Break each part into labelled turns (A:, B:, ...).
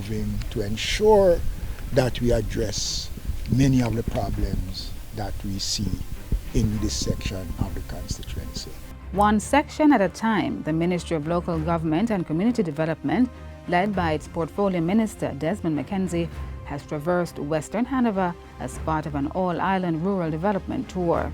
A: moving to ensure that we address many of the problems that we see in this section of the constituency.
B: One section at a time, the Ministry of Local Government and Community Development, led by its Portfolio Minister Desmond McKenzie, has traversed Western Hanover as part of an all-island rural development tour.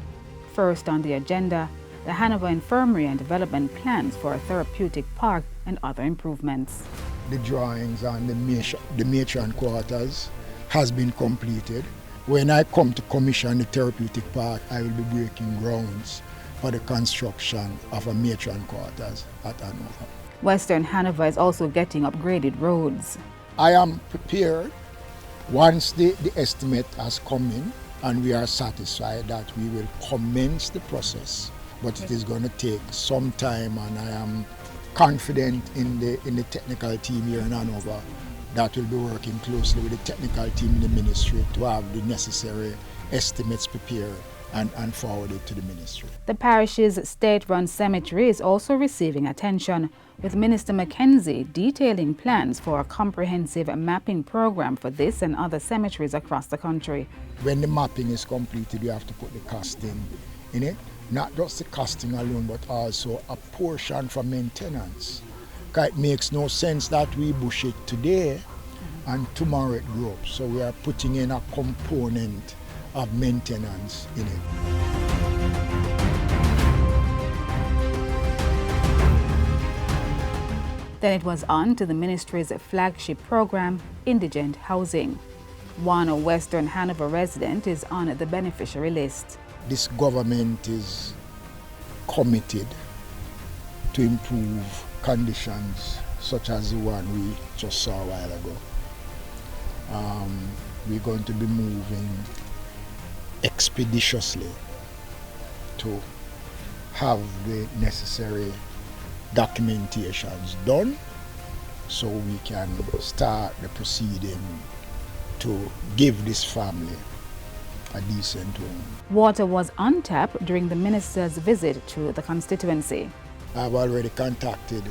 B: First on the agenda, the Hanover Infirmary and development plans for a therapeutic park and other improvements.
A: The drawings on the matron quarters has been completed. When I come to commission the therapeutic park, I will be breaking grounds for the construction of a matron quarters at Hanover.
B: Western Hanover is also getting upgraded roads.
A: I am prepared once the estimate has come in and we are satisfied that we will commence the process, but it is going to take some time, and I am confident in the technical team here in Hanover that will be working closely with the technical team in the ministry to have the necessary estimates prepared and forwarded to the ministry.
B: The parish's state-run cemetery is also receiving attention, with Minister McKenzie detailing plans for a comprehensive mapping program for this and other cemeteries across the country.
A: When the mapping is completed, we have to put the costing in it. Not just the costing alone, but also a portion for maintenance. Because it makes no sense that we bush it today and tomorrow it grows. So we are putting in a component of maintenance in it.
B: Then it was on to the ministry's flagship program, Indigent Housing. One Western Hanover resident is on the beneficiary list.
A: This government is committed to improve conditions such as the one we just saw a while ago. We're going to be moving expeditiously to have the necessary documentations done so we can start the proceeding to give this family a decent home.
B: Water was on tap during the minister's visit to the constituency.
A: I've already contacted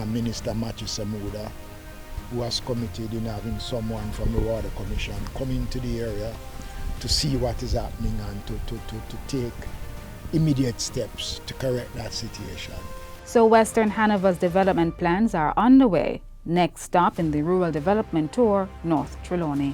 A: Minister Matthew Samuda, who has committed in having someone from the Water Commission come into the area to see what is happening and to take immediate steps to correct that situation.
B: So Western Hanover's development plans are underway. Next stop in the rural development tour, North Trelawney.